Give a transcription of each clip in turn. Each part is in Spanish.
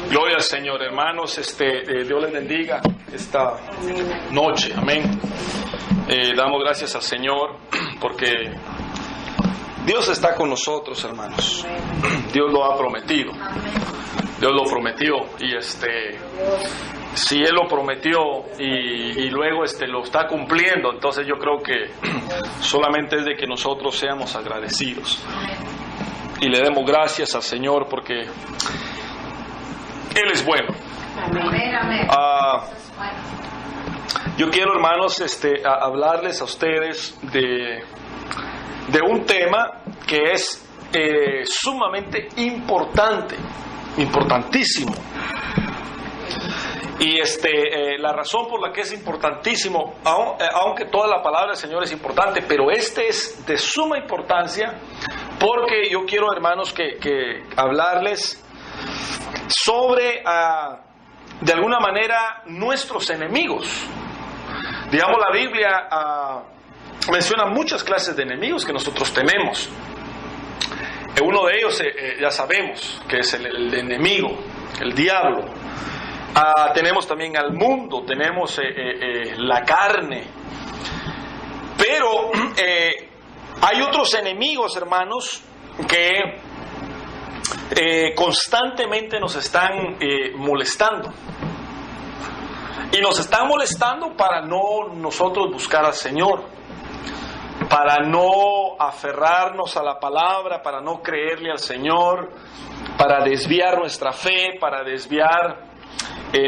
Gloria al Señor, hermanos. Dios les bendiga esta noche. Amén. Damos gracias al Señor porque Dios está con nosotros, hermanos. Dios lo ha prometido. Dios lo prometió y si Él lo prometió y luego lo está cumpliendo, entonces yo creo que solamente es de que nosotros seamos agradecidos y le demos gracias al Señor porque Él es bueno. Yo quiero, hermanos, hablarles a ustedes de un tema que es sumamente importante, importantísimo. Y la razón por la que es importantísimo, aunque toda la palabra del Señor es importante, pero es de suma importancia porque yo quiero, hermanos, que hablarles sobre, de alguna manera, nuestros enemigos. Digamos, la Biblia menciona muchas clases de enemigos que nosotros tenemos. Uno de ellos ya sabemos que es el enemigo, el diablo. Tenemos también al mundo, tenemos la carne. Pero hay otros enemigos, hermanos, que constantemente nos están molestando. Y nos están molestando para no nosotros buscar al Señor, para no aferrarnos a la palabra, para no creerle al Señor, para desviar nuestra fe, para desviar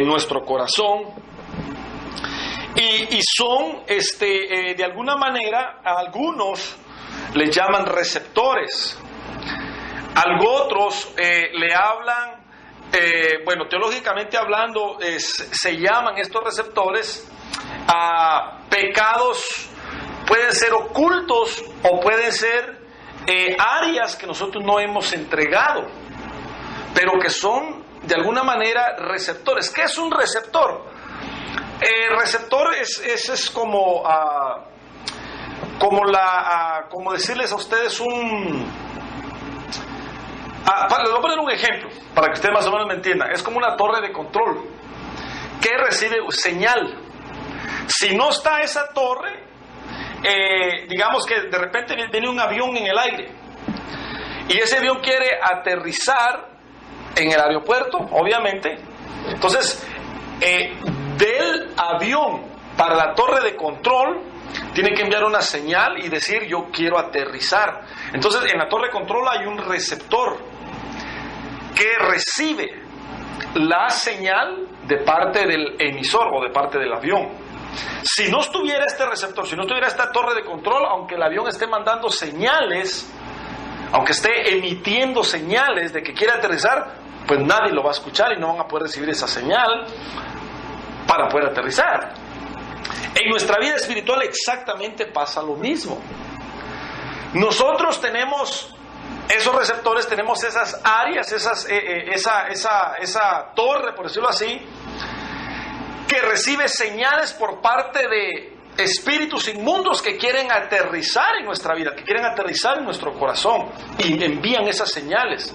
nuestro corazón. Y son, de alguna manera, a algunos les llaman receptores, a otros le hablan, teológicamente hablando, se llaman estos receptores a pecados, pueden ser ocultos o pueden ser áreas que nosotros no hemos entregado, pero que son de alguna manera receptores. ¿Qué es un receptor? Receptor es como decirles a ustedes les voy a poner un ejemplo para que ustedes más o menos me entiendan. Es como una torre de control que recibe señal. Si no está esa torre, digamos que de repente viene un avión en el aire y ese avión quiere aterrizar en el aeropuerto, obviamente. Entonces, del avión para la torre de control tiene que enviar una señal y decir yo quiero aterrizar. Entonces, en la torre de control hay un receptor que recibe la señal de parte del emisor o de parte del avión. Si no estuviera este receptor, si no estuviera esta torre de control, aunque el avión esté mandando señales, aunque esté emitiendo señales de que quiere aterrizar, pues nadie lo va a escuchar y no van a poder recibir esa señal para poder aterrizar. En nuestra vida espiritual exactamente pasa lo mismo. Nosotros tenemos esos receptores, tenemos esas áreas, esa torre, por decirlo así, que recibe señales por parte de espíritus inmundos que quieren aterrizar en nuestra vida, que quieren aterrizar en nuestro corazón y envían esas señales.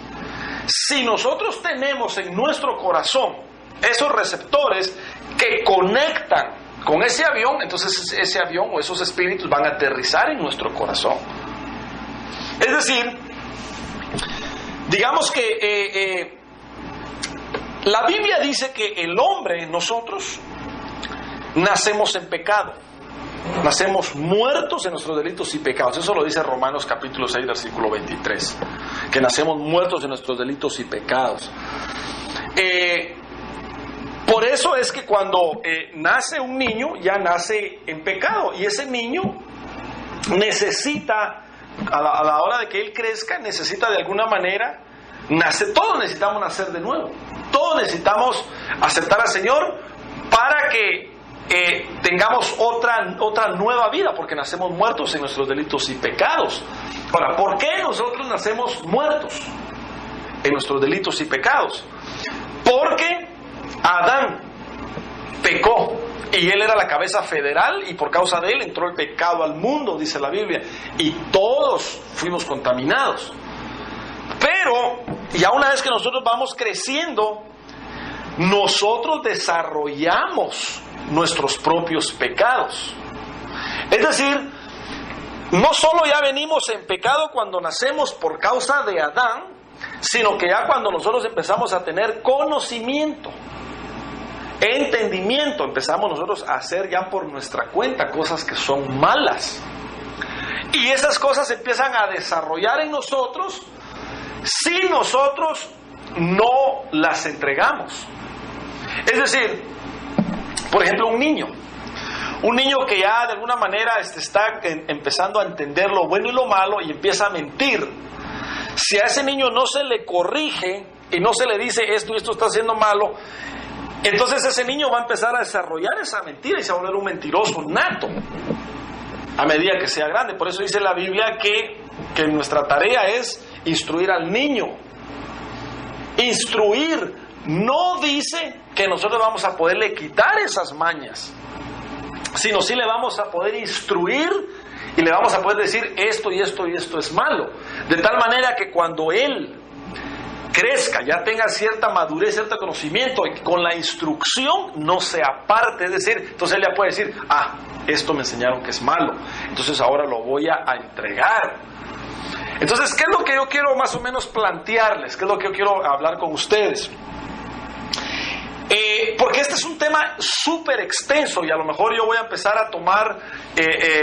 Si nosotros tenemos en nuestro corazón esos receptores que conectan con ese avión, entonces ese avión o esos espíritus van a aterrizar en nuestro corazón. Es decir, digamos que la Biblia dice que el hombre, nosotros, nacemos en pecado. Nacemos muertos en nuestros delitos y pecados. Eso lo dice Romanos capítulo 6, versículo 23. Que nacemos muertos en nuestros delitos y pecados. Por eso es que cuando nace un niño, ya nace en pecado. Y ese niño necesita, a la hora de que él crezca, necesita de alguna manera todos necesitamos nacer de nuevo. Todos necesitamos aceptar al Señor para que tengamos otra nueva vida, porque nacemos muertos en nuestros delitos y pecados. Ahora, ¿por qué nosotros nacemos muertos en nuestros delitos y pecados? Porque Adán pecó y él era la cabeza federal y por causa de él entró el pecado al mundo, dice la Biblia, y todos fuimos contaminados. Pero ya una vez que nosotros vamos creciendo, nosotros desarrollamos nuestros propios pecados. Es decir, no solo ya venimos en pecado cuando nacemos por causa de Adán, sino que ya cuando nosotros empezamos a tener conocimiento, entendimiento, empezamos nosotros a hacer ya por nuestra cuenta cosas que son malas. Y esas cosas empiezan a desarrollar en nosotros si nosotros no las entregamos. Es decir, por ejemplo, un niño que ya de alguna manera está empezando a entender lo bueno y lo malo y empieza a mentir. Si a ese niño no se le corrige y no se le dice esto y esto está haciendo malo, entonces ese niño va a empezar a desarrollar esa mentira y se va a volver un mentiroso nato a medida que sea grande. Por eso dice la Biblia que nuestra tarea es instruir al niño. Instruir no dice que nosotros vamos a poderle quitar esas mañas, sino sí le vamos a poder instruir y le vamos a poder decir esto y esto y esto es malo, de tal manera que cuando él crezca, ya tenga cierta madurez, cierto conocimiento, y con la instrucción no se aparte, es decir, entonces él ya puede decir, esto me enseñaron que es malo, entonces ahora lo voy a entregar. Entonces, ¿qué es lo que yo quiero más o menos plantearles? ¿Qué es lo que yo quiero hablar con ustedes? Porque este es un tema súper extenso y a lo mejor yo voy a empezar a tomar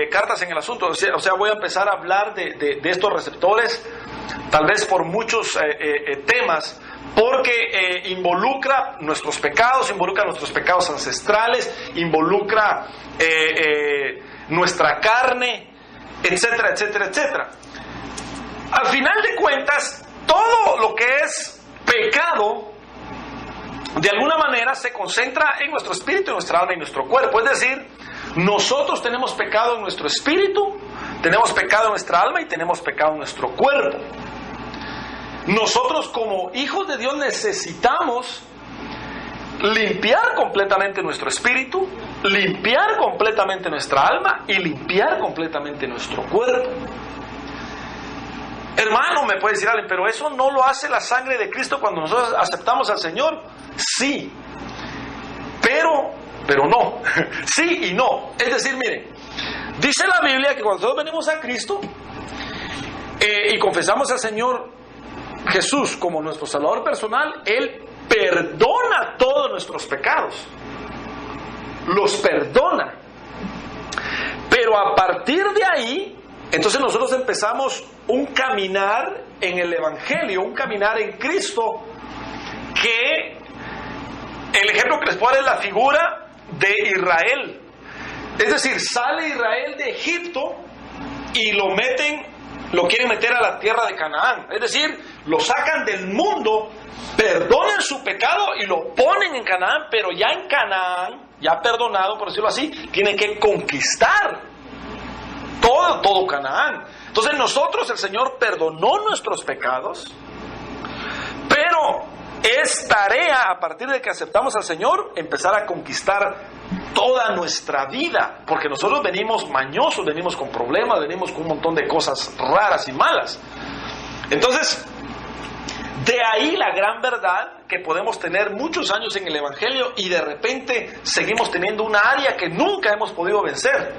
cartas en el asunto, o sea, voy a empezar a hablar de estos receptores, tal vez por muchos temas, porque involucra nuestros pecados ancestrales, involucra nuestra carne, etcétera, etcétera, etcétera. Al final de cuentas, todo lo que es pecado, de alguna manera se concentra en nuestro espíritu, en nuestra alma y en nuestro cuerpo. Es decir, nosotros tenemos pecado en nuestro espíritu, tenemos pecado en nuestra alma y tenemos pecado en nuestro cuerpo. Nosotros como hijos de Dios necesitamos limpiar completamente nuestro espíritu, limpiar completamente nuestra alma y limpiar completamente nuestro cuerpo. Hermano, me puede decir alguien, pero eso no lo hace la sangre de Cristo cuando nosotros aceptamos al Señor. Sí, pero no. Sí y no. Es decir, miren, dice la Biblia que cuando nosotros venimos a Cristo y confesamos al Señor Jesús como nuestro Salvador personal, Él perdona todos nuestros pecados. Los perdona. Pero a partir de ahí, entonces nosotros empezamos un caminar en el Evangelio, un caminar en Cristo, que el ejemplo que les puedo dar es la figura de Israel. Es decir, sale Israel de Egipto y lo quieren meter a la tierra de Canaán. Es decir, lo sacan del mundo, perdonan su pecado y lo ponen en Canaán, pero ya en Canaán, ya perdonado, por decirlo así, tienen que conquistar todo Canaán. Entonces nosotros, el Señor perdonó nuestros pecados, pero es tarea, a partir de que aceptamos al Señor, empezar a conquistar toda nuestra vida, porque nosotros venimos mañosos, venimos con problemas, venimos con un montón de cosas raras y malas. Entonces, de ahí la gran verdad que podemos tener muchos años en el Evangelio y de repente seguimos teniendo una área que nunca hemos podido vencer.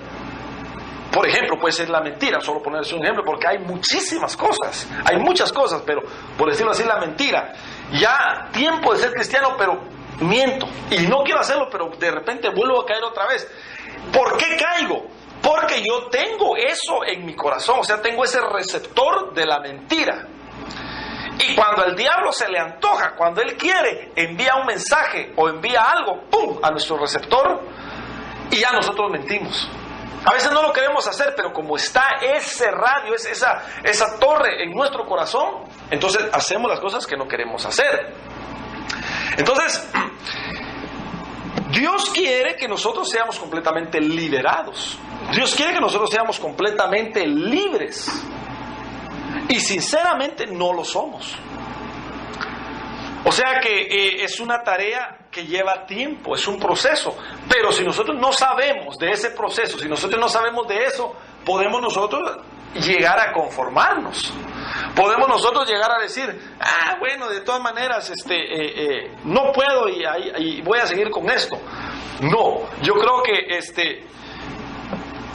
Por ejemplo, puede ser la mentira, solo ponerse un ejemplo, porque hay muchísimas cosas, hay muchas cosas, pero por decirlo así, la mentira. Ya tiempo de ser cristiano, pero miento, y no quiero hacerlo, pero de repente vuelvo a caer otra vez. ¿Por qué caigo? Porque yo tengo eso en mi corazón, o sea, tengo ese receptor de la mentira. Y cuando el diablo se le antoja, cuando él quiere, envía un mensaje o envía algo, ¡pum!, a nuestro receptor, y ya nosotros mentimos. A veces no lo queremos hacer, pero como está ese radio, esa torre en nuestro corazón, entonces hacemos las cosas que no queremos hacer. Entonces, Dios quiere que nosotros seamos completamente liberados. Dios quiere que nosotros seamos completamente libres. Y sinceramente no lo somos. O sea que es una tarea que lleva tiempo, es un proceso. Pero si nosotros no sabemos de ese proceso, si nosotros no sabemos de eso, podemos nosotros llegar a conformarnos. Podemos nosotros llegar a decir, bueno, de todas maneras, no puedo y voy a seguir con esto. No, yo creo que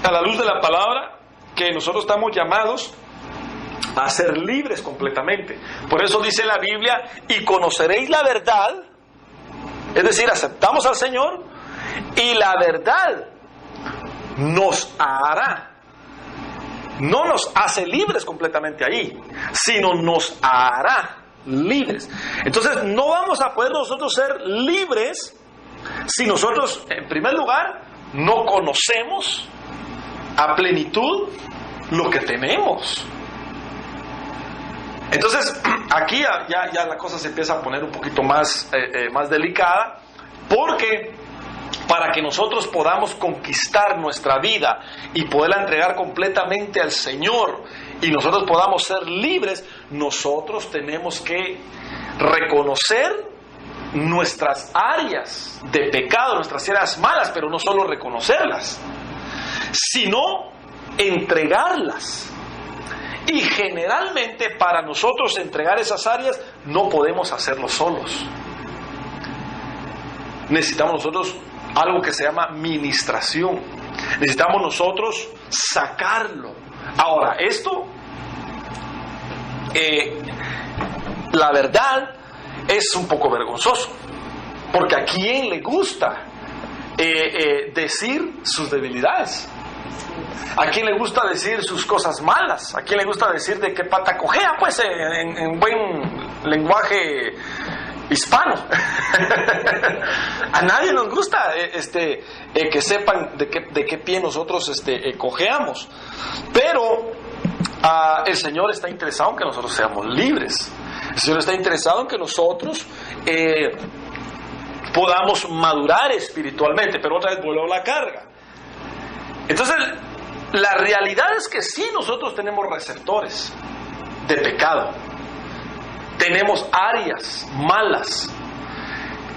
a la luz de la palabra, que nosotros estamos llamados a ser libres completamente. Por eso dice la Biblia, y conoceréis la verdad, es decir, aceptamos al Señor, y la verdad nos hará. No nos hace libres completamente ahí, sino nos hará libres. Entonces no vamos a poder nosotros ser libres si nosotros, en primer lugar, no conocemos a plenitud lo que tenemos. Entonces aquí ya la cosa se empieza a poner un poquito más delicada, porque para que nosotros podamos conquistar nuestra vida y poderla entregar completamente al Señor y nosotros podamos ser libres, nosotros tenemos que reconocer nuestras áreas de pecado, nuestras áreas malas, pero no solo reconocerlas, sino entregarlas. Y generalmente para nosotros entregar esas áreas no podemos hacerlo solos. Necesitamos nosotros algo que se llama ministración. Necesitamos nosotros sacarlo. Ahora, esto, la verdad, es un poco vergonzoso. Porque ¿a quién le gusta decir sus debilidades? ¿A quién le gusta decir sus cosas malas? ¿A quién le gusta decir de qué pata cojea? Pues en buen lenguaje hispano. A nadie nos gusta que sepan de qué pie nosotros cojeamos. Pero el Señor está interesado en que nosotros seamos libres. El Señor está interesado en que nosotros podamos madurar espiritualmente. Pero otra vez vuelvo a la carga. Entonces, la realidad es que sí, nosotros tenemos receptores de pecado. Tenemos áreas malas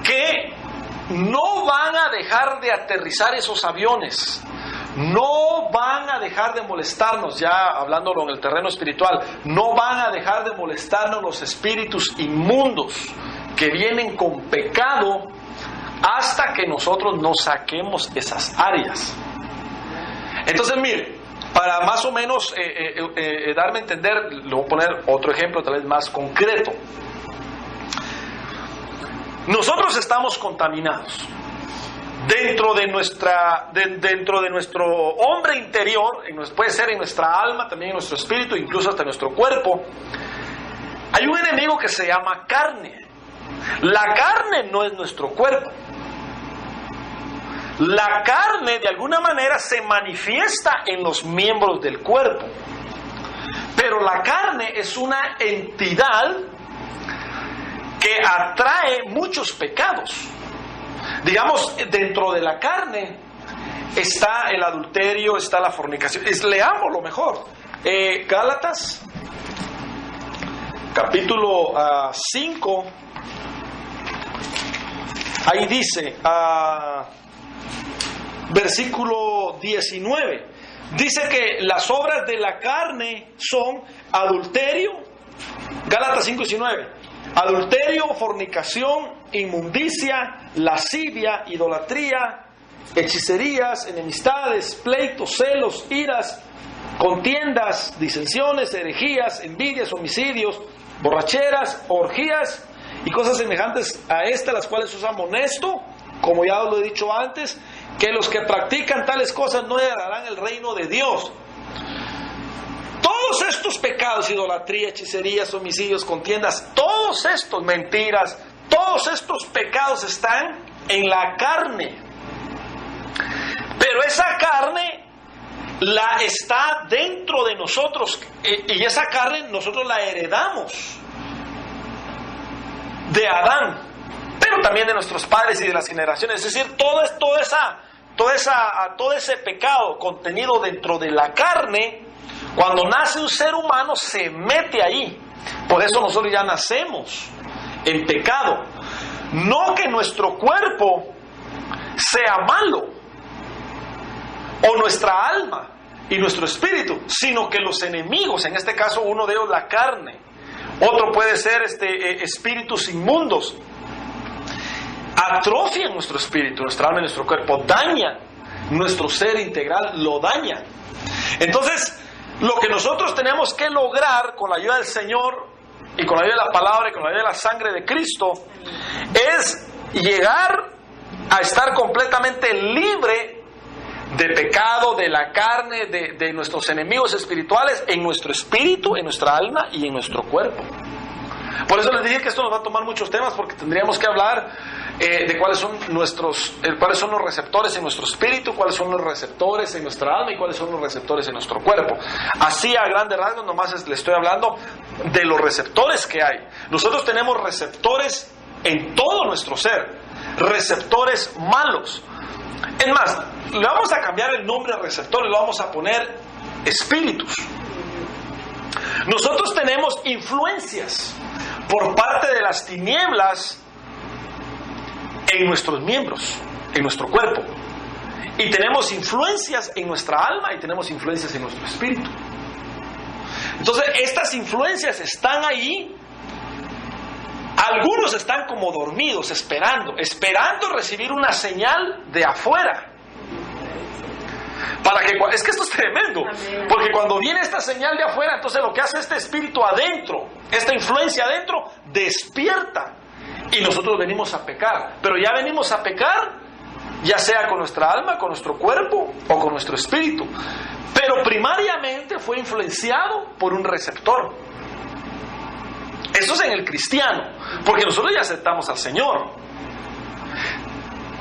que no van a dejar de aterrizar esos aviones, no van a dejar de molestarnos, ya hablándolo en el terreno espiritual, no van a dejar de molestarnos los espíritus inmundos que vienen con pecado hasta que nosotros no saquemos esas áreas. Entonces, mire, para más o menos darme a entender, le voy a poner otro ejemplo tal vez más concreto. Nosotros estamos contaminados. Dentro de nuestro hombre interior, puede ser en nuestra alma, también en nuestro espíritu, incluso hasta en nuestro cuerpo, hay un enemigo que se llama carne. La carne no es nuestro cuerpo. La carne de alguna manera se manifiesta en los miembros del cuerpo, pero la carne es una entidad que atrae muchos pecados. Digamos, dentro de la carne está el adulterio, está la fornicación. Leamos lo mejor. Gálatas, capítulo 5, ahí dice... versículo 19, dice que las obras de la carne son adulterio, Gálatas 5:19, adulterio, fornicación, inmundicia, lascivia, idolatría, hechicerías, enemistades, pleitos, celos, iras, contiendas, disensiones, herejías, envidias, homicidios, borracheras, orgías y cosas semejantes a estas, las cuales os amonesto, como ya os lo he dicho antes, que los que practican tales cosas no heredarán el reino de Dios. Todos estos pecados, idolatría, hechicerías, homicidios, contiendas, todos estos, mentiras, todos estos pecados están en la carne. Pero esa carne está dentro de nosotros, y esa carne nosotros la heredamos de Adán, pero también de nuestros padres y de las generaciones. Es decir, todo ese pecado contenido dentro de la carne, cuando nace un ser humano, se mete ahí. Por eso nosotros ya nacemos en pecado. No que nuestro cuerpo sea malo, o nuestra alma, y nuestro espíritu, sino que los enemigos, en este caso uno de ellos la carne, otro puede ser espíritus inmundos, atrofian nuestro espíritu, nuestra alma y nuestro cuerpo, dañan nuestro ser integral, lo dañan. Entonces, lo que nosotros tenemos que lograr con la ayuda del Señor y con la ayuda de la palabra y con la ayuda de la sangre de Cristo es llegar a estar completamente libre de pecado, de la carne, de nuestros enemigos espirituales en nuestro espíritu, en nuestra alma y en nuestro cuerpo. Por eso les dije que esto nos va a tomar muchos temas, porque tendríamos que hablar de cuáles son los receptores en nuestro espíritu, cuáles son los receptores en nuestra alma y cuáles son los receptores en nuestro cuerpo. Así a grandes rasgos nomás les estoy hablando de los receptores que hay. Nosotros tenemos receptores en todo nuestro ser, receptores malos. Es más, le vamos a cambiar el nombre a receptores, lo vamos a poner espíritus. Nosotros tenemos influencias por parte de las tinieblas en nuestros miembros, en nuestro cuerpo. Y tenemos influencias en nuestra alma y tenemos influencias en nuestro espíritu. Entonces, estas influencias están ahí. Algunos están como dormidos, esperando recibir una señal de afuera. Es que esto es tremendo, porque cuando viene esta señal de afuera, entonces lo que hace este espíritu adentro, esta influencia adentro, despierta. Y nosotros venimos a pecar, pero ya venimos a pecar, ya sea con nuestra alma, con nuestro cuerpo o con nuestro espíritu. Pero primariamente fue influenciado por un receptor. Eso es en el cristiano, porque nosotros ya aceptamos al Señor.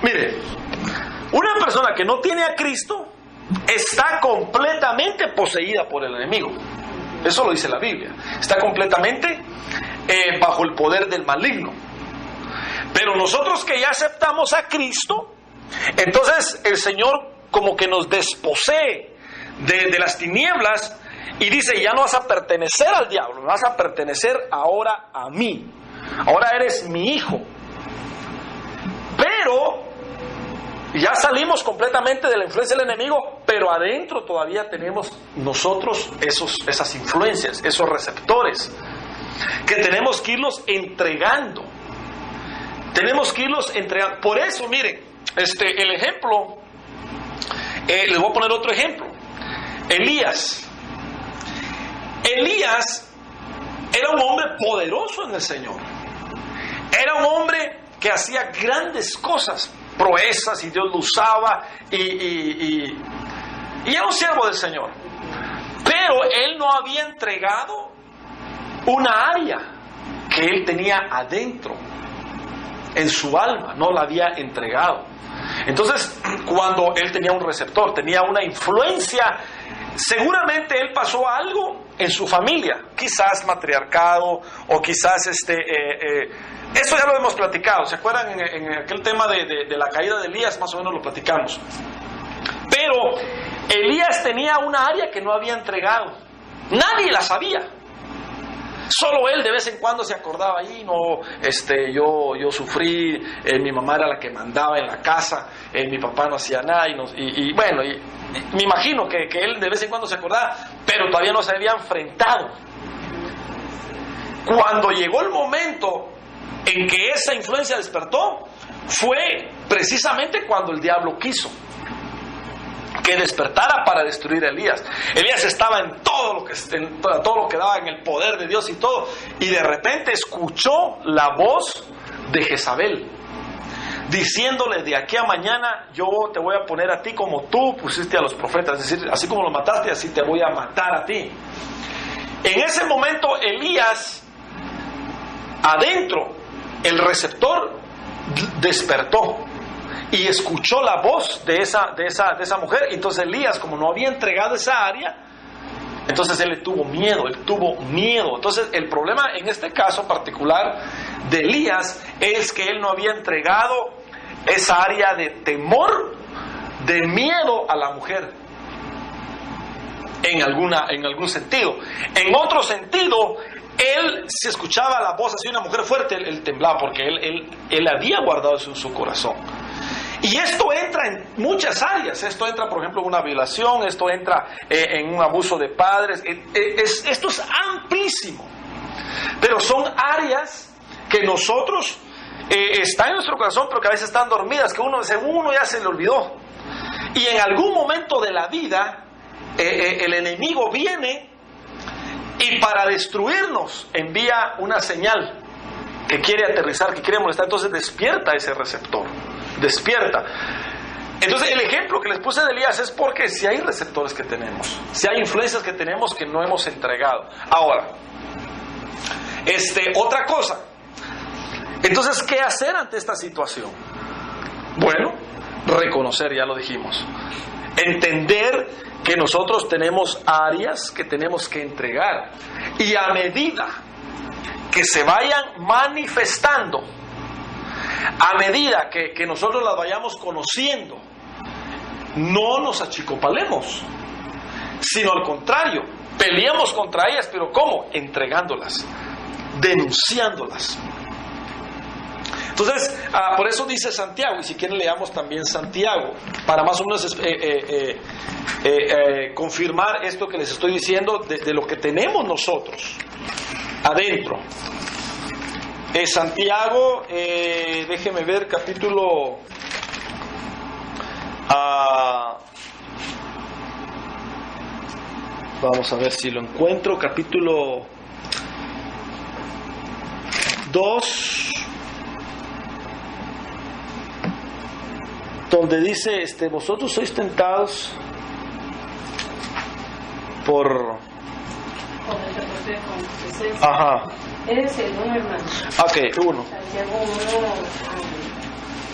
Mire, una persona que no tiene a Cristo está completamente poseída por el enemigo. Eso lo dice la Biblia. Está completamente bajo el poder del maligno. Pero nosotros que ya aceptamos a Cristo, entonces el Señor como que nos desposee de las tinieblas y dice: ya no vas a pertenecer al diablo, vas a pertenecer ahora a mí. Ahora eres mi hijo. Pero ya salimos completamente de la influencia del enemigo, pero adentro todavía tenemos nosotros esas influencias, esos receptores, que tenemos que irlos entregando. Tenemos que irlos entregando. Por eso, miren, el ejemplo, les voy a poner otro ejemplo. Elías era un hombre poderoso en el Señor. Era un hombre que hacía grandes cosas, proezas, y Dios lo usaba, y era un siervo del Señor. Pero él no había entregado una área que él tenía adentro, en su alma, no la había entregado. Entonces, cuando él tenía un receptor, tenía una influencia, seguramente él pasó algo en su familia, quizás matriarcado, o quizás eso ya lo hemos platicado. ¿Se acuerdan en aquel tema de la caída de Elías? Más o menos lo platicamos. Pero Elías tenía una área que no había entregado. Nadie la sabía. Solo él de vez en cuando se acordaba: yo sufrí, mi mamá era la que mandaba en la casa, mi papá no hacía nada, y me imagino que él de vez en cuando se acordaba, pero todavía no se había enfrentado. Cuando llegó el momento en que esa influencia despertó, fue precisamente cuando el diablo quiso que despertara para destruir a Elías. Elías estaba en todo lo que daba, en el poder de Dios y todo, y de repente escuchó la voz de Jezabel diciéndole: de aquí a mañana yo te voy a poner a ti como tú pusiste a los profetas, es decir, así como los mataste, así te voy a matar a ti. En ese momento Elías, adentro, el receptor despertó y escuchó la voz de esa mujer. Entonces Elías, como no había entregado esa área, entonces él tuvo miedo. Entonces el problema en este caso particular de Elías es que él no había entregado esa área de temor, de miedo a la mujer, en algún sentido. En otro sentido, él, si escuchaba la voz así de una mujer fuerte, él temblaba, porque él había guardado eso en su corazón. Y esto entra en muchas áreas. Esto entra, por ejemplo, en una violación, esto entra en un abuso de padres. Esto es amplísimo. Pero son áreas que nosotros, están en nuestro corazón, pero que a veces están dormidas, que según uno ya se le olvidó. Y en algún momento de la vida, el enemigo viene y para destruirnos envía una señal que quiere aterrizar, que quiere molestar. Entonces despierta ese receptor, despierta. Entonces el ejemplo que les puse de Elías es porque si hay receptores que tenemos, si hay influencias que tenemos que no hemos entregado. Ahora, otra cosa. Entonces, ¿qué hacer ante esta situación? Bueno, reconocer, ya lo dijimos. Entender que nosotros tenemos áreas que tenemos que entregar. Y a medida que se vayan manifestando, a medida que nosotros las vayamos conociendo, no nos achicopalemos, sino al contrario, peleamos contra ellas. ¿Pero cómo? Entregándolas, denunciándolas. Entonces, por eso dice Santiago, y si quieren leamos también Santiago, para más o menos confirmar esto que les estoy diciendo de lo que tenemos nosotros adentro. Santiago, déjeme ver, capítulo... vamos a ver si lo encuentro, capítulo 2... donde dice, vosotros sois tentados por... Ajá. Eres el 1, hermano. Ok, 1. Santiago 1.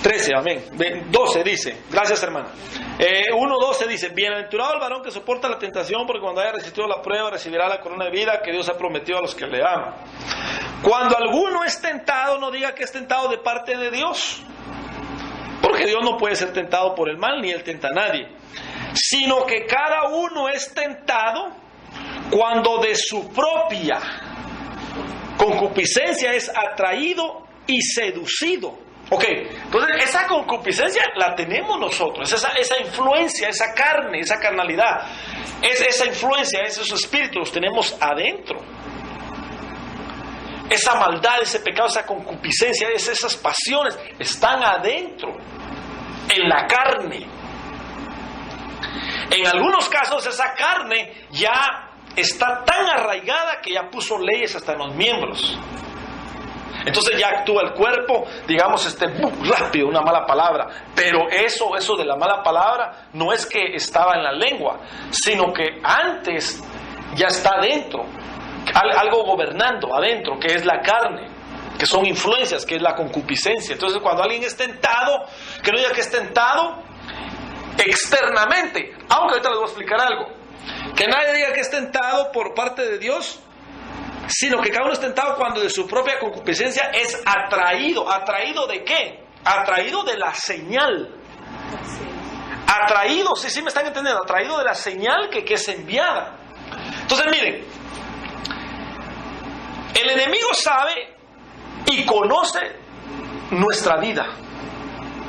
13, amén. 12 dice, gracias hermana. 1:12 dice, bienaventurado el varón que soporta la tentación, porque cuando haya resistido la prueba recibirá la corona de vida que Dios ha prometido a los que le aman. Cuando alguno es tentado, no diga que es tentado de parte de Dios, porque Dios no puede ser tentado por el mal, ni Él tenta a nadie, sino que cada uno es tentado cuando de su propia concupiscencia es atraído y seducido. Ok, entonces esa concupiscencia la tenemos nosotros, esa influencia, esa carne, esa carnalidad, esa influencia, esos espíritus los tenemos adentro. Esa maldad, ese pecado, esa concupiscencia, esas pasiones están adentro, en la carne. En algunos casos esa carne ya está tan arraigada que ya puso leyes hasta en los miembros. Entonces ya actúa el cuerpo, digamos, rápido, una mala palabra. Pero eso de la mala palabra no es que estaba en la lengua, sino que antes ya está adentro. Algo gobernando adentro, que es la carne, que son influencias, que es la concupiscencia. Entonces cuando alguien es tentado, que no diga que es tentado externamente, aunque ahorita les voy a explicar algo, que nadie diga que es tentado por parte de Dios, sino que cada uno es tentado cuando de su propia concupiscencia es atraído. ¿Atraído de qué? Atraído de la señal. Atraído, sí me están entendiendo, atraído de la señal que es enviada. Entonces miren, el enemigo sabe y conoce nuestra vida,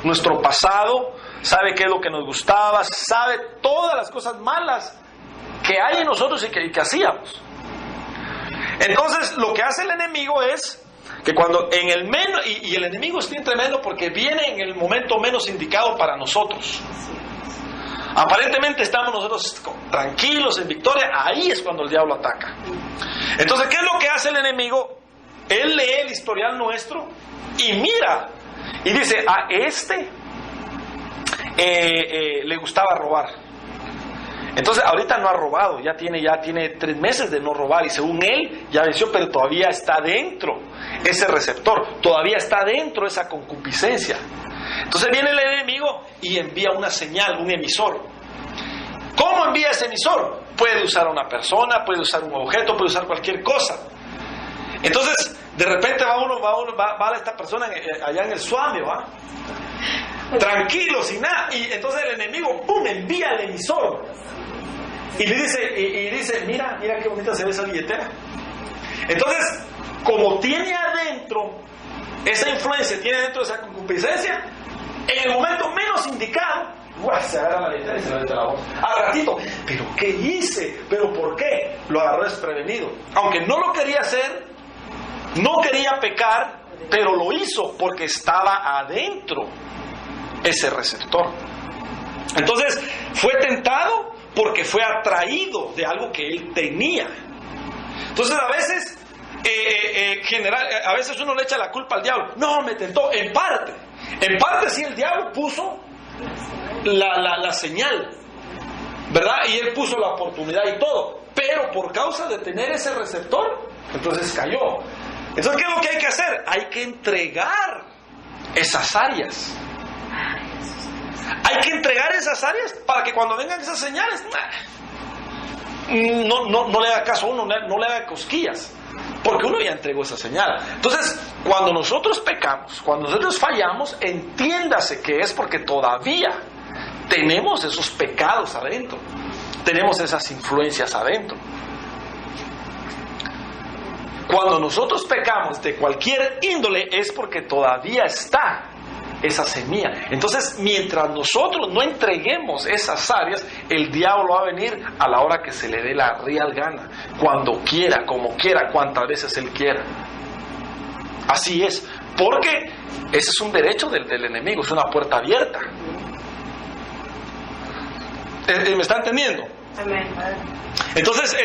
nuestro pasado, sabe qué es lo que nos gustaba, sabe todas las cosas malas que hay en nosotros y que hacíamos. Entonces lo que hace el enemigo es que cuando en el menos, y el enemigo es bien tremendo porque viene en el momento menos indicado para nosotros. Aparentemente estamos nosotros tranquilos, en victoria, ahí es cuando el diablo ataca. Entonces, ¿qué es lo que hace el enemigo? Él lee el historial nuestro y mira, y dice, a le gustaba robar. Entonces, ahorita no ha robado, ya tiene 3 meses de no robar, y según él, ya venció, pero todavía está dentro ese receptor, todavía está dentro esa concupiscencia. Entonces viene el enemigo y envía una señal, un emisor. ¿Cómo envía ese emisor? Puede usar a una persona, puede usar un objeto, puede usar cualquier cosa. Entonces, de repente va esta persona allá en el Swami, ¿va? Tranquilo, sin nada. Y entonces el enemigo, ¡pum!, envía al emisor. Y le dice, mira qué bonita se ve esa billetera. Entonces, como tiene adentro esa influencia, tiene adentro esa concupiscencia, En el momento menos indicado, se agarra la letra y se la mete a la voz. Al ratito, ¿pero qué hice? ¿Pero por qué? Lo agarró desprevenido. Aunque no lo quería hacer, no quería pecar, pero lo hizo porque estaba adentro ese receptor. Entonces, fue tentado porque fue atraído de algo que él tenía. Entonces, a veces, a veces uno le echa la culpa al diablo. No, me tentó. En parte sí, el diablo puso la señal, ¿verdad? Y él puso la oportunidad y todo. Pero por causa de tener ese receptor, entonces cayó. Entonces, ¿qué es lo que hay que hacer? Hay que entregar esas áreas. Hay que entregar esas áreas para que cuando vengan esas señales, no le haga caso a uno, no le haga cosquillas, porque uno ya entregó esa señal. Entonces, cuando nosotros pecamos, cuando nosotros fallamos, entiéndase que es porque todavía tenemos esos pecados adentro, tenemos esas influencias adentro. Cuando nosotros pecamos de cualquier índole es porque todavía está esa semilla. Entonces, mientras nosotros no entreguemos esas áreas, el diablo va a venir a la hora que se le dé la real gana, cuando quiera, como quiera, cuantas veces él quiera. Así es, porque ese es un derecho del enemigo, es una puerta abierta. ¿Me está entendiendo? Amén. Entonces,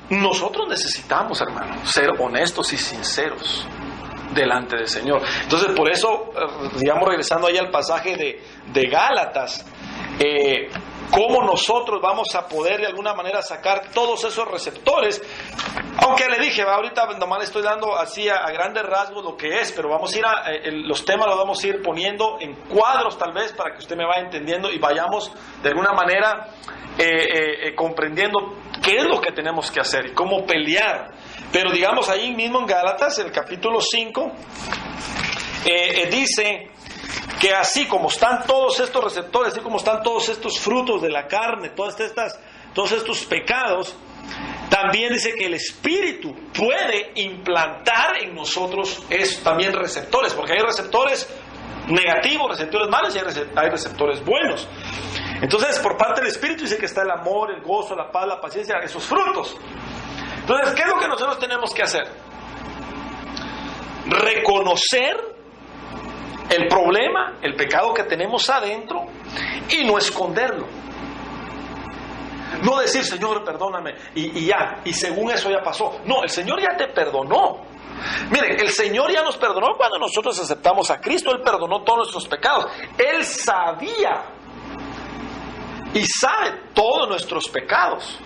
nosotros necesitamos, hermano, ser honestos y sinceros delante del Señor. Entonces, por eso, digamos, regresando ahí al pasaje de Gálatas, cómo nosotros vamos a poder de alguna manera sacar todos esos receptores. Aunque le dije, ahorita nomás le estoy dando así a grandes rasgos lo que es, pero vamos a ir los temas los vamos a ir poniendo en cuadros tal vez para que usted me vaya entendiendo y vayamos de alguna manera comprendiendo qué es lo que tenemos que hacer y cómo pelear. Pero digamos ahí mismo en Gálatas, el capítulo 5, dice que así como están todos estos receptores, así como están todos estos frutos de la carne, todos estos pecados, también dice que el Espíritu puede implantar en nosotros también receptores, porque hay receptores negativos, receptores malos y hay receptores buenos. Entonces, por parte del Espíritu dice que está el amor, el gozo, la paz, la paciencia, esos frutos. Entonces, ¿qué es lo que nosotros tenemos que hacer? Reconocer el problema, el pecado que tenemos adentro y no esconderlo. No decir, Señor, perdóname, y ya, y según eso ya pasó. No, el Señor ya te perdonó. Miren, el Señor ya nos perdonó cuando nosotros aceptamos a Cristo. Él perdonó todos nuestros pecados. Él sabía y sabe todos nuestros pecados.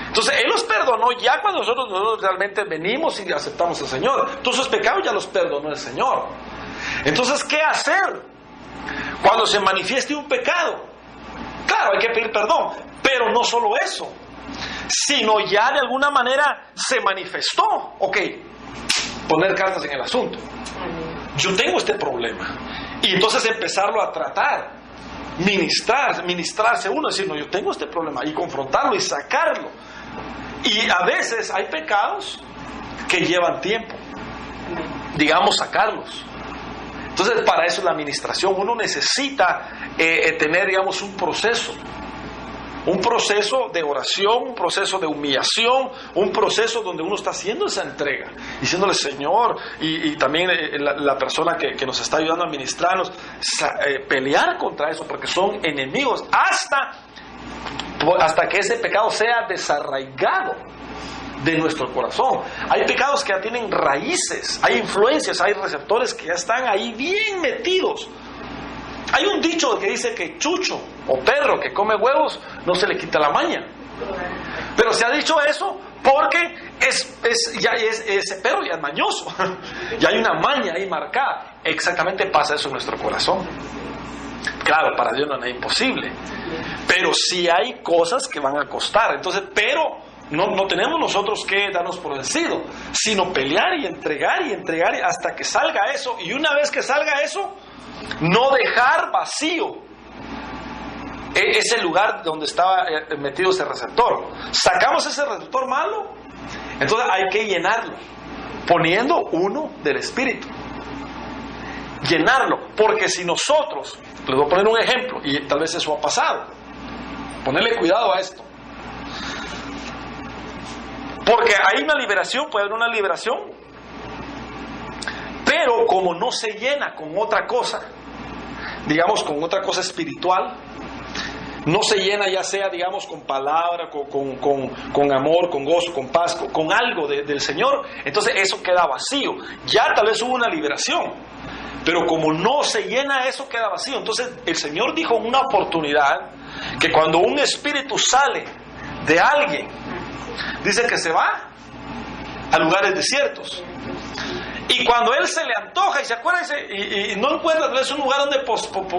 Entonces, Él los perdonó ya cuando nosotros realmente venimos y aceptamos al Señor. Todos esos pecados ya los perdonó el Señor. Entonces, ¿qué hacer cuando se manifieste un pecado? Claro, hay que pedir perdón, pero no solo eso, sino ya de alguna manera se manifestó. Ok, poner cartas en el asunto. Yo tengo este problema. Y entonces empezarlo a tratar, ministrarse uno, decir, no, yo tengo este problema, y confrontarlo y sacarlo. Y a veces hay pecados que llevan tiempo, digamos, sacarlos. Entonces, para eso es la administración. Uno necesita tener, digamos, un proceso de oración, un proceso de humillación, un proceso donde uno está haciendo esa entrega, diciéndole, Señor, y también la persona que nos está ayudando a administrarnos, pelear contra eso, porque son enemigos, hasta que ese pecado sea desarraigado de nuestro corazón. Hay pecados que ya tienen raíces, hay influencias, hay receptores que ya están ahí bien metidos. Hay un dicho que dice que chucho o perro que come huevos no se le quita la maña. Pero se ha dicho eso porque ese perro ya es mañoso. Ya hay una maña ahí marcada. Exactamente pasa eso en nuestro corazón. Claro, para Dios no es imposible. Pero sí hay cosas que van a costar. Entonces, pero no tenemos nosotros que darnos por vencido, sino pelear y entregar hasta que salga eso. Y una vez que salga eso, no dejar vacío ese lugar donde estaba metido ese receptor. Sacamos ese receptor malo, entonces hay que llenarlo poniendo uno del Espíritu. llenarlo. Porque si nosotros, les voy a poner un ejemplo, y tal vez eso ha pasado, ponerle cuidado a esto. Porque hay una liberación, puede haber una liberación, pero como no se llena con otra cosa, digamos con otra cosa espiritual, no se llena ya sea, digamos, con palabra, con amor, con gozo, con paz, con algo del Señor, entonces eso queda vacío. Ya tal vez hubo una liberación, pero como no se llena, eso queda vacío. Entonces el Señor dijo en una oportunidad que cuando un espíritu sale de alguien, dice que se va a lugares desiertos. Y cuando él se le antoja y se acuerda y no encuentra tal vez un lugar donde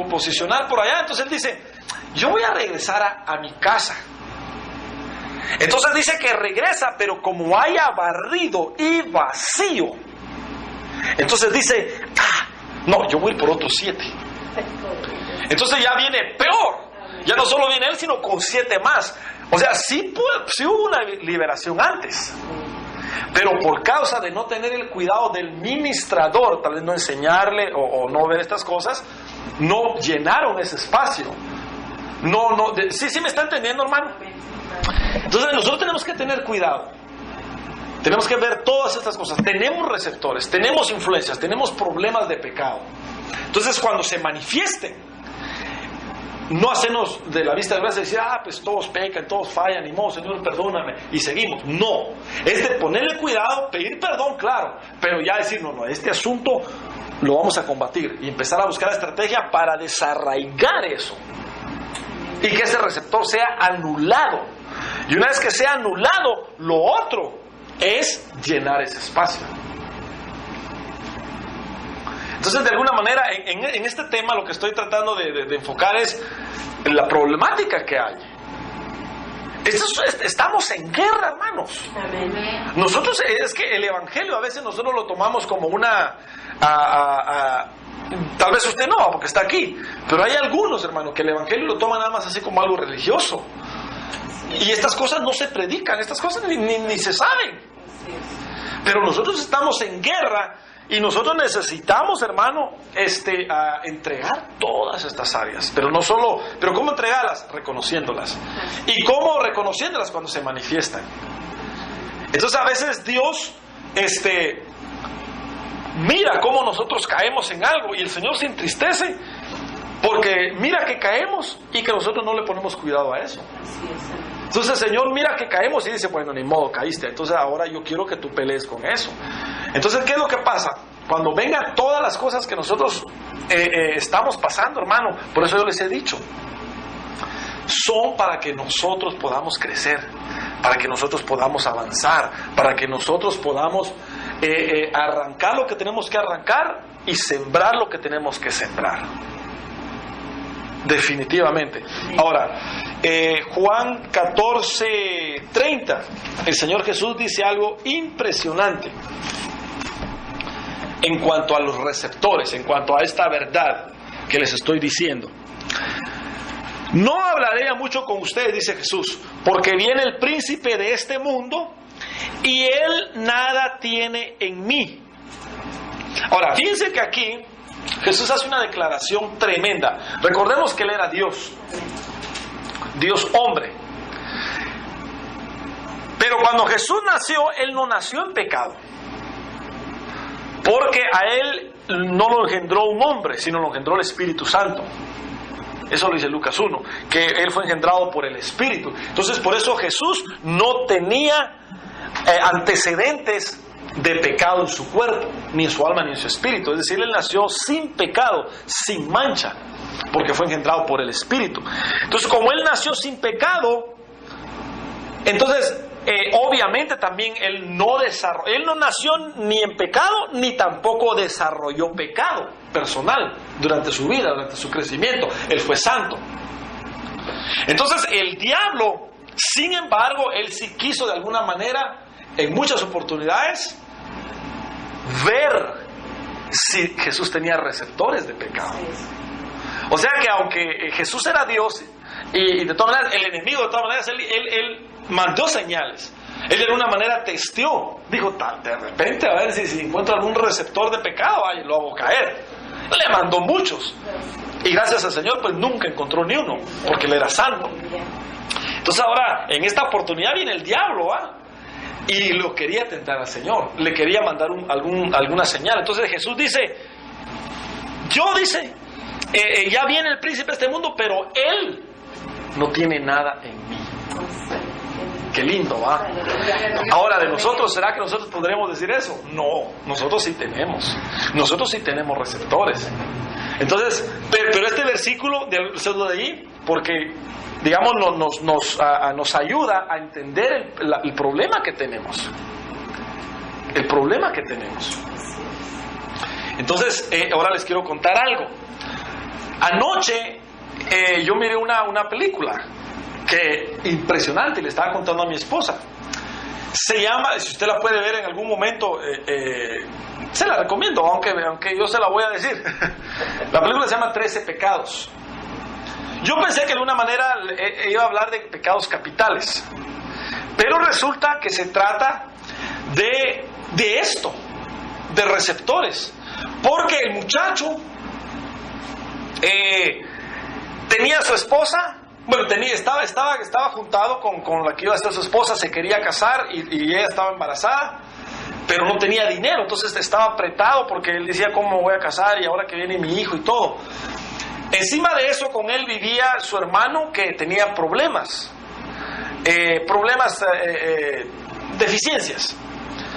posicionar por allá, entonces él dice, yo voy a regresar a mi casa. Entonces dice que regresa, pero como haya barrido y vacío, entonces dice, no, yo voy a ir por otros 7. Entonces ya viene peor. Ya no solo viene él, sino con 7 más. O sea, sí hubo una liberación antes, pero por causa de no tener el cuidado del ministrador, tal vez no enseñarle o no ver estas cosas, no llenaron ese espacio. Sí me está entendiendo, hermano. Entonces nosotros tenemos que tener cuidado. Tenemos que ver todas estas cosas. Tenemos receptores, tenemos influencias, tenemos problemas de pecado. Entonces cuando se manifiesten, no hacernos de la vista de gracia y decir, pues todos pecan, todos fallan, ni modo, Señor, perdóname, y seguimos. No, es de ponerle cuidado, pedir perdón, claro, pero ya decir, no, este asunto lo vamos a combatir y empezar a buscar estrategia para desarraigar eso y que ese receptor sea anulado. Y una vez que sea anulado, lo otro es llenar ese espacio. Entonces, de alguna manera, en este tema lo que estoy tratando de enfocar es la problemática que hay. Estamos en guerra, hermanos. Amén. Nosotros, es que el Evangelio a veces nosotros lo tomamos como una... tal vez usted no, porque está aquí, pero hay algunos, hermanos, que el Evangelio lo toman nada más así como algo religioso. Y estas cosas no se predican, estas cosas ni se saben. Pero nosotros estamos en guerra. Y nosotros necesitamos, hermano, entregar todas estas áreas. Pero no solo, pero ¿cómo entregarlas? Reconociéndolas. ¿Y cómo reconociéndolas? Cuando se manifiestan. Entonces a veces Dios, mira cómo nosotros caemos en algo y el Señor se entristece porque mira que caemos y que nosotros no le ponemos cuidado a eso. Entonces el Señor mira que caemos y dice, bueno, ni modo, caíste, entonces ahora yo quiero que tú pelees con eso. Entonces, ¿qué es lo que pasa? Cuando vengan todas las cosas que nosotros estamos pasando, hermano, por eso yo les he dicho, son para que nosotros podamos crecer, para que nosotros podamos avanzar, para que nosotros podamos arrancar lo que tenemos que arrancar y sembrar lo que tenemos que sembrar. Definitivamente. Ahora, Juan 14:30, el Señor Jesús dice algo impresionante en cuanto a los receptores, en cuanto a esta verdad que les estoy diciendo. No hablaré ya mucho con ustedes, dice Jesús, porque viene el príncipe de este mundo y él nada tiene en mí. Ahora, fíjense que aquí Jesús hace una declaración tremenda. Recordemos que él era Dios, Dios hombre. Pero cuando Jesús nació, él no nació en pecado, porque a él no lo engendró un hombre, sino lo engendró el Espíritu Santo. Eso lo dice Lucas 1, que él fue engendrado por el Espíritu. Entonces, por eso Jesús no tenía antecedentes de pecado en su cuerpo, ni en su alma, ni en su espíritu. Es decir, él nació sin pecado, sin mancha, porque fue engendrado por el Espíritu. Entonces, como él nació sin pecado, entonces obviamente también él no nació ni en pecado, ni tampoco desarrolló pecado personal durante su vida, durante su crecimiento. Él fue santo. Entonces el diablo, sin embargo, él sí quiso de alguna manera, en muchas oportunidades, ver si Jesús tenía receptores de pecado. O sea que aunque Jesús era Dios, y de todas maneras el enemigo, de todas maneras, él mandó señales. Él de alguna manera testeó, dijo, de repente a ver si encuentro algún receptor de pecado, lo hago caer. Le mandó muchos. Y gracias al Señor, pues nunca encontró ni uno, porque él era santo. Entonces ahora, en esta oportunidad viene el diablo, y lo quería tentar al Señor. Le quería mandar alguna señal. Entonces Jesús dice, ya viene el príncipe de este mundo, pero él no tiene nada en mí. Qué lindo, ¿va? Ahora, ¿de nosotros será que nosotros podremos decir eso? No, nosotros sí tenemos. Nosotros sí tenemos receptores. Entonces, pero este versículo de allí, porque, digamos, nos ayuda a entender el problema que tenemos. El problema que tenemos. Entonces, ahora les quiero contar algo. Anoche yo miré una película que impresionante, le estaba contando a mi esposa. Se llama, si usted la puede ver en algún momento, se la recomiendo, aunque yo se la voy a decir. La película se llama 13 pecados. Yo pensé que de alguna manera iba a hablar de pecados capitales, pero resulta que se trata de esto, de receptores, porque el muchacho tenía a su esposa. Bueno, estaba juntado con la que iba a ser su esposa, se quería casar y ella estaba embarazada, pero no tenía dinero, entonces estaba apretado porque él decía, ¿cómo me voy a casar? Y ahora que viene mi hijo y todo. Encima de eso, con él vivía su hermano que tenía deficiencias.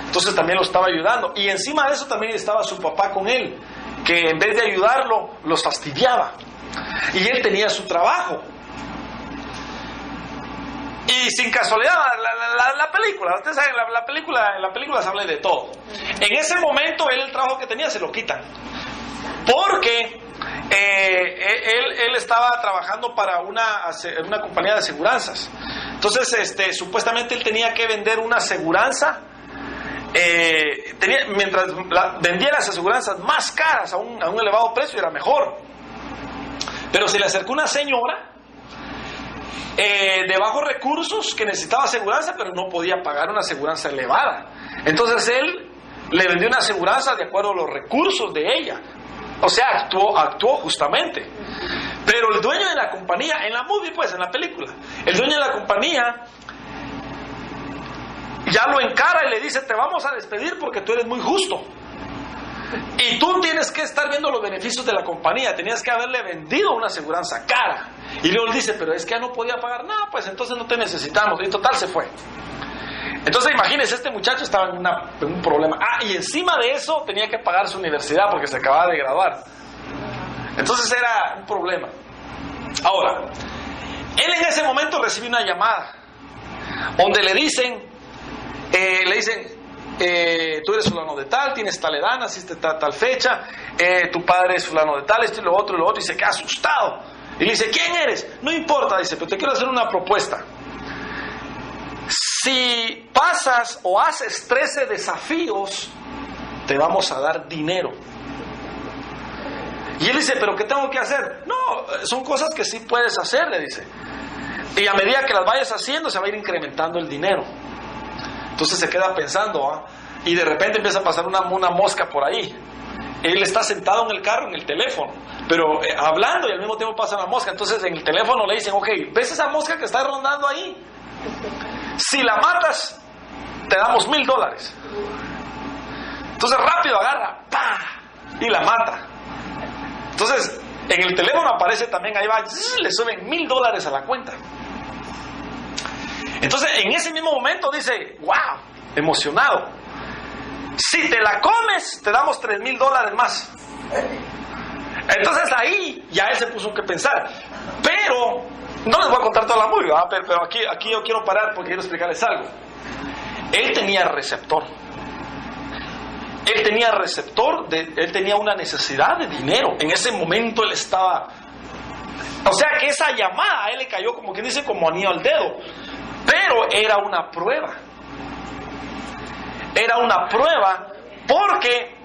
Entonces también lo estaba ayudando. Y encima de eso también estaba su papá con él, que en vez de ayudarlo, los fastidiaba. Y él tenía su trabajo. Y sin casualidad, la película, ustedes saben, en la película se habla de todo. En ese momento, él el trabajo que tenía se lo quitan. Porque él estaba trabajando para una compañía de aseguranzas. Entonces, supuestamente él tenía que vender una aseguranza. Mientras vendía las aseguranzas más caras a un elevado precio, era mejor. Pero se le acercó una señora de bajos recursos que necesitaba aseguranza, pero no podía pagar una aseguranza elevada. Entonces él le vendió una aseguranza de acuerdo a los recursos de ella. O sea, actuó justamente. Pero el dueño de la compañía, en la película, el dueño de la compañía ya lo encara y le dice, te vamos a despedir porque tú eres muy justo. Y tú tienes que estar viendo los beneficios de la compañía. Tenías que haberle vendido una aseguranza cara. Y luego él dice, pero es que ya no podía pagar nada, pues entonces no te necesitamos. Y total se fue. Entonces imagínense, este muchacho estaba en un problema. Y encima de eso tenía que pagar su universidad porque se acababa de graduar. Entonces era un problema. Ahora, él en ese momento recibe una llamada donde le dicen, tú eres fulano de tal, tienes tal edad, naciste tal fecha, tu padre es fulano de tal, esto y lo otro, y se queda asustado. Y le dice, ¿quién eres? No importa, dice, pero te quiero hacer una propuesta. Si pasas o haces 13 desafíos, te vamos a dar dinero. Y él dice, ¿pero qué tengo que hacer? No, son cosas que sí puedes hacer, le dice. Y a medida que las vayas haciendo, se va a ir incrementando el dinero. Entonces se queda pensando, y de repente empieza a pasar una mosca por ahí. Él está sentado en el carro, en el teléfono, pero hablando, y al mismo tiempo pasa una mosca. Entonces en el teléfono le dicen, ok, ¿ves esa mosca que está rondando ahí? Si la matas, te damos $1,000. Entonces rápido agarra, ¡pah! Y la mata. Entonces en el teléfono aparece también, ahí va, le suben $1,000 a la cuenta. Entonces en ese mismo momento dice, wow, emocionado, si te la comes te damos $3,000 más. Entonces ahí ya él se puso que pensar. Pero no les voy a contar toda la movie, pero aquí yo quiero parar porque quiero explicarles algo. Él tenía receptor. Él tenía una necesidad de dinero. En ese momento él estaba, o sea que esa llamada a él le cayó, como quien dice, como anillo al dedo. Pero era una prueba. Era una prueba porque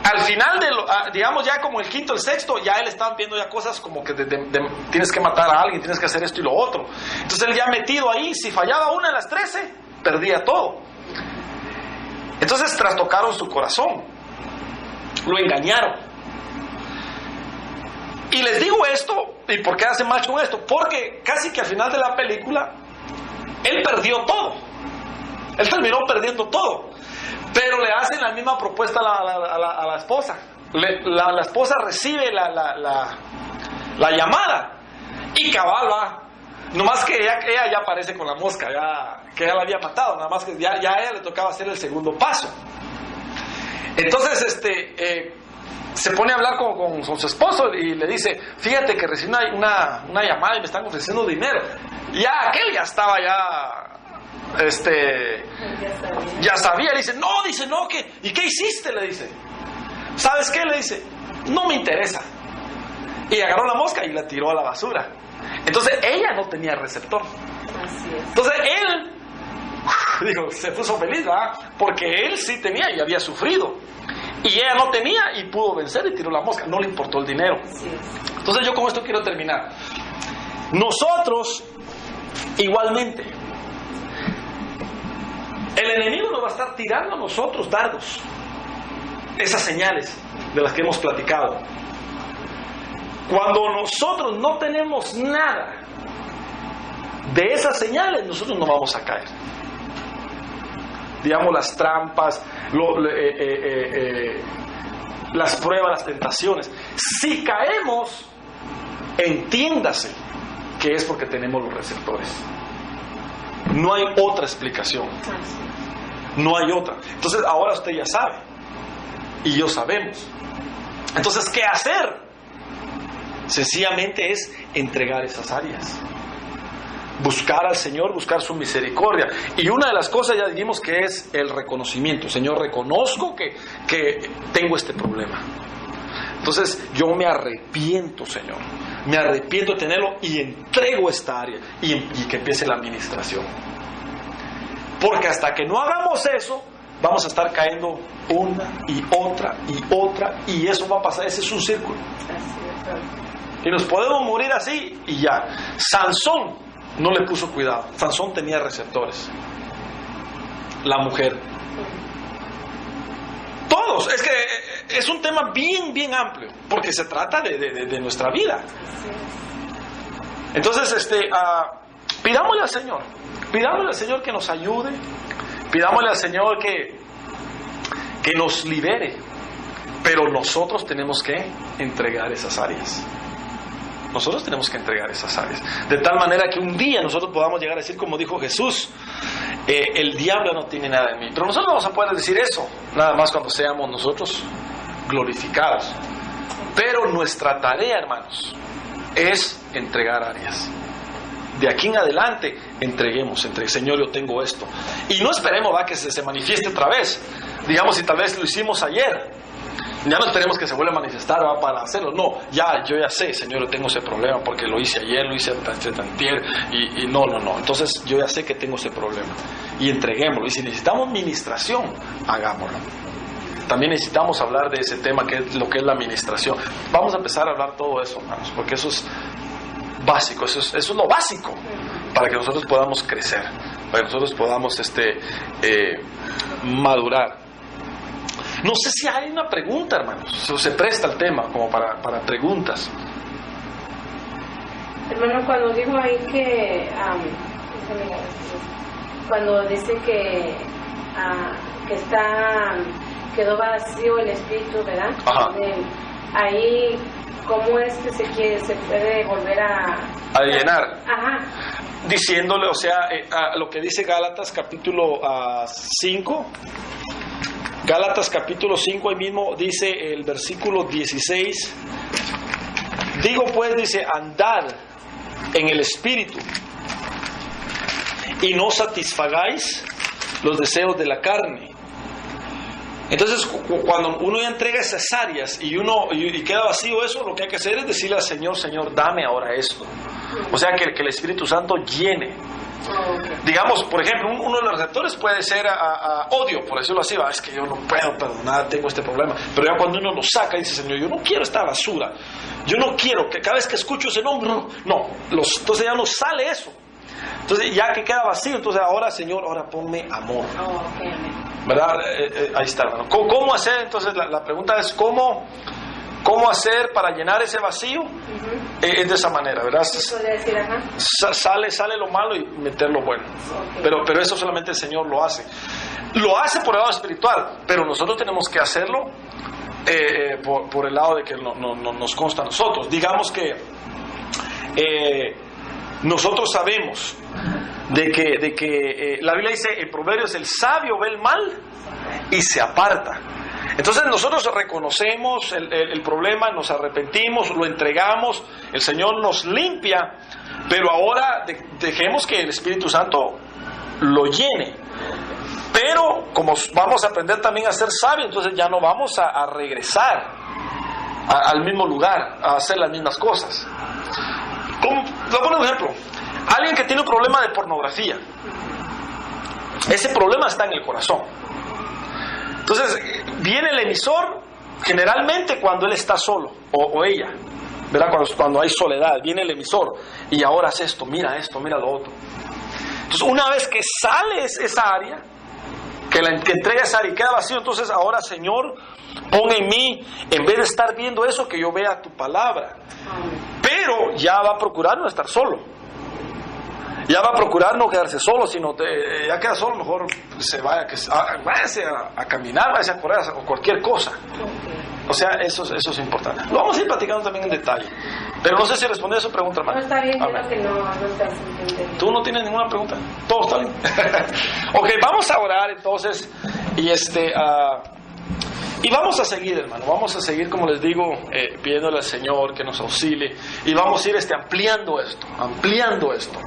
al final digamos ya como el quinto, el sexto, ya él estaba viendo ya cosas como que tienes que matar a alguien, tienes que hacer esto y lo otro. Entonces él ya metido ahí, si fallaba una de las 13, perdía todo. Entonces trastocaron su corazón, lo engañaron. Y les digo esto, ¿y por qué hace mal con esto? Porque casi que al final de la película, él perdió todo. Él terminó perdiendo todo. Pero le hacen la misma propuesta a la esposa. La esposa recibe la llamada y cabal va. Nomás que ella ya aparece con la mosca, que ella la había matado. Nada más que ya a ella le tocaba hacer el segundo paso. Entonces se pone a hablar con su esposo y le dice: fíjate que recibí una llamada y me están ofreciendo dinero. Ya aquel ya estaba ya sabía. Le dice: no, ¿y qué hiciste? Le dice: ¿sabes qué? Le dice: no me interesa. Y agarró la mosca y la tiró a la basura. Entonces ella no tenía receptor. Así es. Entonces él se puso feliz, ¿verdad? Porque él sí tenía y había sufrido, y ella no tenía y pudo vencer y tiró la mosca. No le importó el dinero. Así es. Entonces yo con esto quiero terminar. Nosotros igualmente, el enemigo nos va a estar tirando a nosotros dardos, esas señales de las que hemos platicado. Cuando nosotros no tenemos nada de esas señales, nosotros no vamos a caer. Digamos, las trampas, las pruebas, las tentaciones. Si caemos, entiéndase que es porque tenemos los receptores. No hay otra explicación. No hay otra. Entonces ahora usted ya sabe y yo sabemos. Entonces, ¿qué hacer? Sencillamente es entregar esas áreas, buscar al Señor, buscar su misericordia. Y una de las cosas ya dijimos que es el reconocimiento. Señor, reconozco que tengo este problema. Entonces yo me arrepiento, Señor, me arrepiento de tenerlo y entrego esta área y que empiece la administración. Porque hasta que no hagamos eso, vamos a estar cayendo una y otra y eso va a pasar. Ese es un círculo. Y nos podemos morir así y ya. Sansón no le puso cuidado. Sansón tenía receptores. La mujer. Todos. Es que es un tema bien amplio, porque se trata de nuestra vida. Entonces, pidámosle al Señor. Pidámosle al Señor que nos ayude. Pidámosle al Señor que nos libere. Pero nosotros tenemos que entregar esas áreas. Nosotros tenemos que entregar esas áreas, de tal manera que un día nosotros podamos llegar a decir, como dijo Jesús, el diablo no tiene nada en mí. Pero nosotros vamos a poder decir eso nada más cuando seamos nosotros glorificados. Pero nuestra tarea, hermanos, es entregar áreas. De aquí en adelante entreguemos, Señor, yo tengo esto. Y no esperemos que se manifieste otra vez. Digamos, si tal vez lo hicimos ayer, ya no esperemos que se vuelva a manifestar para hacerlo. No, yo ya sé, Señor, yo tengo ese problema porque lo hice ayer, lo hice antier, y no. Entonces yo ya sé que tengo ese problema. Y entreguémoslo. Y si necesitamos ministración, hagámoslo. También necesitamos hablar de ese tema que es lo que es la administración. Vamos a empezar a hablar todo eso, hermanos, porque eso es básico, eso es lo básico para que nosotros podamos crecer, para que nosotros podamos madurar. No sé si hay una pregunta, hermanos. Se presta el tema como para preguntas. Hermano, cuando dijo ahí que cuando dice que quedó vacío el espíritu, ¿verdad? Ajá. Ahí, ¿cómo es que se puede volver a llenar? Ajá. Diciéndole, a lo que dice Gálatas capítulo 5. Gálatas capítulo 5, ahí mismo dice el versículo 16. Digo pues, dice, andad en el espíritu y no satisfagáis los deseos de la carne. Entonces, cuando uno ya entrega esas áreas y queda vacío eso, lo que hay que hacer es decirle al Señor: Señor, dame ahora esto. O sea, que el Espíritu Santo llene. Digamos, por ejemplo, uno de los receptores puede ser odio, por decirlo así. Es que yo no puedo perdonar, tengo este problema. Pero ya cuando uno lo saca y dice: Señor, yo no quiero esta basura, yo no quiero que cada vez que escucho ese nombre, entonces ya no sale eso. Entonces ya que queda vacío, entonces ahora, Señor, ahora ponme amor. ¿Verdad? Ahí está, hermano. ¿Cómo hacer? Entonces la pregunta es: ¿cómo ¿Cómo hacer para llenar ese vacío? Es de esa manera, ¿verdad? Decir, Sale lo malo y meter lo bueno. Pero eso solamente el Señor lo hace. Lo hace por el lado espiritual, pero nosotros tenemos que hacerlo por el lado de que nos consta a nosotros. Digamos que nosotros sabemos de que la Biblia dice en Proverbios, el sabio ve el mal y se aparta. Entonces nosotros reconocemos el problema, nos arrepentimos, lo entregamos, el Señor nos limpia, pero ahora dejemos que el Espíritu Santo lo llene. Pero como vamos a aprender también a ser sabios, entonces ya no vamos a regresar al mismo lugar, a hacer las mismas cosas. Le pongo un ejemplo. Alguien que tiene un problema de pornografía, ese problema está en el corazón. Entonces viene el emisor generalmente cuando él está solo, o ella, ¿verdad? Cuando hay soledad, viene el emisor y ahora haz esto, mira lo otro. Entonces una vez que sale esa área, que entrega esa área y queda vacío, entonces ahora, Señor, pon en mí, en vez de estar viendo eso, que yo vea tu palabra. Pero ya va a procurar no estar solo. Ya va a procurar no quedarse solo, sino ya queda solo, mejor váyase a caminar, váyase a correr o cualquier cosa. O sea, eso es importante. Lo vamos a ir platicando también en detalle. Pero no sé si respondí a su pregunta, hermano. No, está bien, yo creo que no estás entendiendo. ¿Tú no tienes ninguna pregunta? ¿Todo está bien? Ok, vamos a orar entonces. Y vamos a seguir, hermano. Vamos a seguir, como les digo, pidiéndole al Señor que nos auxilie. Y vamos a ir ampliando esto.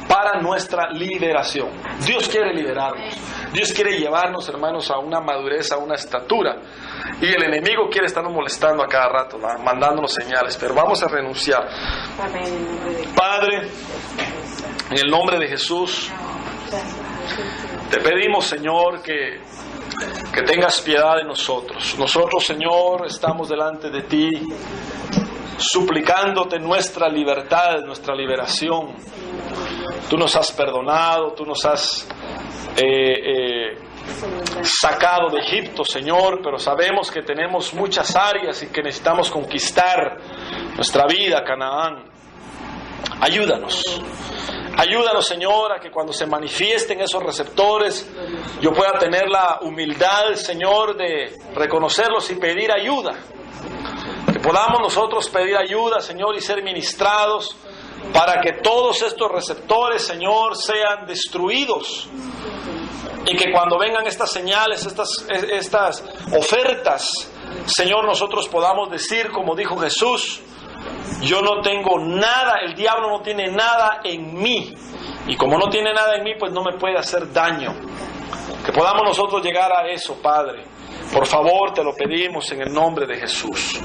Para nuestra liberación. Dios quiere liberarnos. Dios quiere llevarnos, hermanos, a una madurez, a una estatura. Y el enemigo quiere estarnos molestando a cada rato, mandándonos señales. Pero vamos a renunciar. Padre, en el nombre de Jesús, te pedimos, Señor, que tengas piedad de nosotros. Nosotros, Señor, estamos delante de ti, suplicándote nuestra libertad, nuestra liberación. Tú nos has perdonado, tú nos has sacado de Egipto, Señor, pero sabemos que tenemos muchas áreas y que necesitamos conquistar nuestra vida, Canaán. Ayúdanos, Señor, a que cuando se manifiesten esos receptores, yo pueda tener la humildad, Señor, de reconocerlos y pedir ayuda. Que podamos nosotros pedir ayuda, Señor, y ser ministrados, para que todos estos receptores, Señor, sean destruidos. Y que cuando vengan estas señales, estas ofertas, Señor, nosotros podamos decir, como dijo Jesús, yo no tengo nada, el diablo no tiene nada en mí. Y como no tiene nada en mí, pues no me puede hacer daño. Que podamos nosotros llegar a eso, Padre. Por favor, te lo pedimos en el nombre de Jesús.